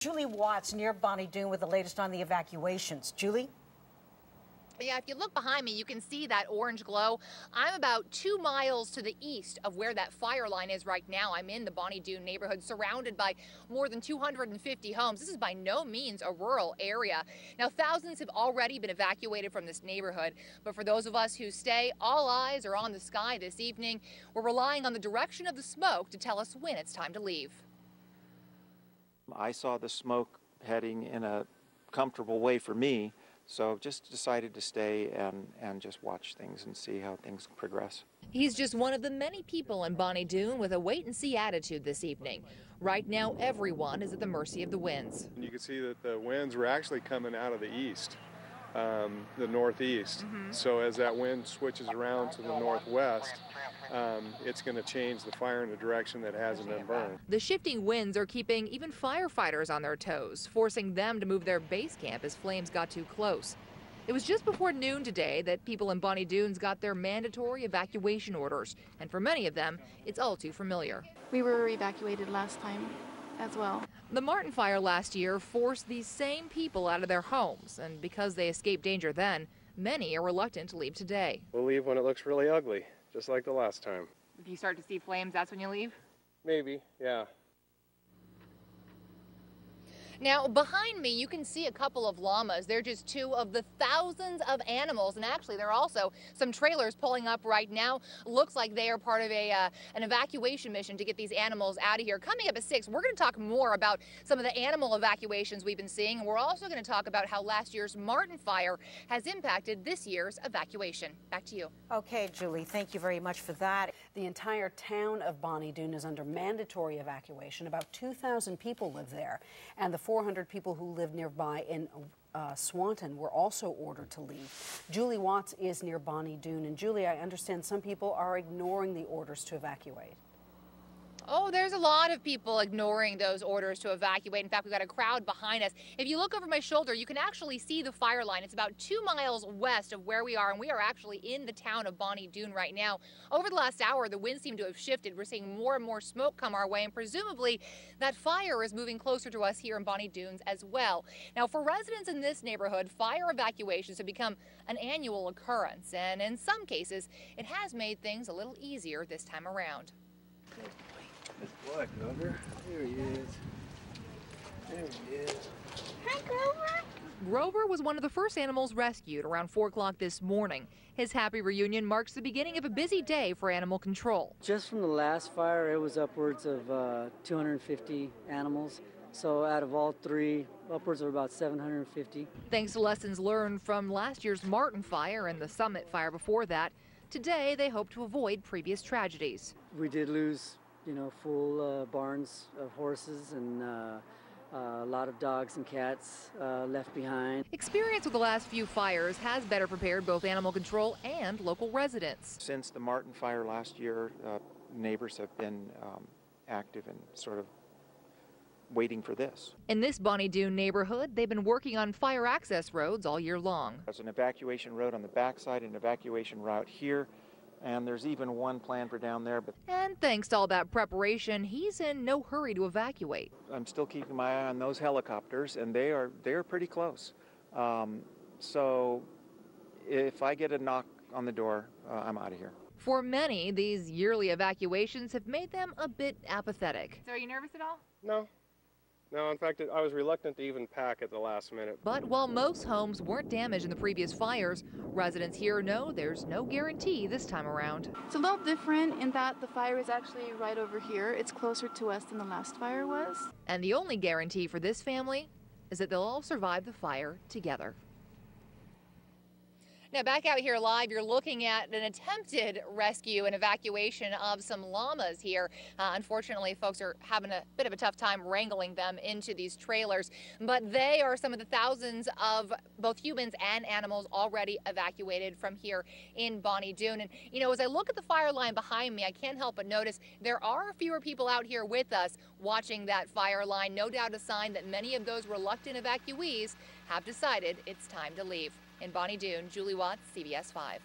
Julie Watts near Bonnie Doon with the latest on the evacuations. Julie? Yeah, if you look behind me, you can see that orange glow. I'm about 2 miles to the east of where that fire line is right now. I'm in the Bonnie Doon neighborhood, surrounded by more than 250 homes. This is by no means a rural area. Now, thousands have already been evacuated from this neighborhood, but for those of us who stay, all eyes are on the sky this evening. We're relying on the direction of the smoke to tell us when it's time to leave. I saw the smoke heading in a comfortable way for me. So just decided to stay and just watch things and see how things progress. He's just one of the many people in Bonnie Doon with a wait-and-see attitude this evening. Right now, everyone is at the mercy of the winds. You can see that the winds were actually coming out of the east, the northeast. So as that wind switches around to the northwest, it's going to change the fire in a direction that hasn't been burned. The shifting winds are keeping even firefighters on their toes, forcing them to move their base camp as flames got too close. It was just before noon today that people in Bonnie Doon's got their mandatory evacuation orders, and for many of them, it's all too familiar. We were evacuated last time as well. The Martin fire last year forced these same people out of their homes, and because they escaped danger then, many are reluctant to leave today. We'll leave when it looks really ugly, just like the last time. If you start to see flames, that's when you leave? Maybe, yeah. Now, behind me, you can see a couple of llamas. They're just two of the thousands of animals, and actually there are also some trailers pulling up right now. Looks like they are part of an evacuation mission to get these animals out of here. Coming up at 6, we're going to talk more about some of the animal evacuations we've been seeing, and we're also going to talk about how last year's Martin fire has impacted this year's evacuation. Back to you. Okay, Julie, thank you very much for that. The entire town of Bonnie Doon is under mandatory evacuation. About 2,000 people live there, and the 400 people who live nearby in Swanton were also ordered to leave. Julie Watts is near Bonnie Doon. And Julie, I understand some people are ignoring the orders to evacuate. Oh, there's a lot of people ignoring those orders to evacuate. In fact, we've got a crowd behind us. If you look over my shoulder, you can actually see the fire line. It's about 2 miles west of where we are, and we are actually in the town of Bonnie Doon right now. Over the last hour, the winds seem to have shifted. We're seeing more and more smoke come our way, and presumably that fire is moving closer to us here in Bonnie Doon as well. Now, for residents in this neighborhood, fire evacuations have become an annual occurrence, and in some cases, it has made things a little easier this time around. Good boy, Grover. There he is. There he is. Hi, Grover. Grover was one of the first animals rescued around 4 o'clock this morning. His happy reunion marks the beginning of a busy day for animal control. Just from the last fire, it was upwards of 250 animals. So out of all 3, upwards of about 750. Thanks to lessons learned from last year's Martin fire and the Summit fire before that, today they hope to avoid previous tragedies. We did lose, full barns of horses and a lot of dogs and cats left behind. Experience with the last few fires has better prepared both animal control and local residents. Since the Martin fire last year, neighbors have been active and sort of waiting for this. In this Bonnie Doon neighborhood, they've been working on fire access roads all year long. There's an evacuation road on the backside, an evacuation route here, and there's even one planned for down there. And thanks to all that preparation, he's in no hurry to evacuate. I'm still keeping my eye on those helicopters, and they're pretty close. So if I get a knock on the door, I'm out of here. For many, these yearly evacuations have made them a bit apathetic. So are you nervous at all? No. No, in fact, I was reluctant to even pack at the last minute. But while most homes weren't damaged in the previous fires, residents here know there's no guarantee this time around. It's a little different in that the fire is actually right over here. It's closer to us than the last fire was. And the only guarantee for this family is that they'll all survive the fire together. Now, back out here live, you're looking at an attempted rescue and evacuation of some llamas here. Unfortunately, folks are having a bit of a tough time wrangling them into these trailers, but they are some of the thousands of both humans and animals already evacuated from here in Bonnie Doon. And, as I look at the fire line behind me, I can't help but notice there are fewer people out here with us watching that fire line. No doubt a sign that many of those reluctant evacuees have decided it's time to leave. In Bonnie Doon, Julie Watts, CBS 5.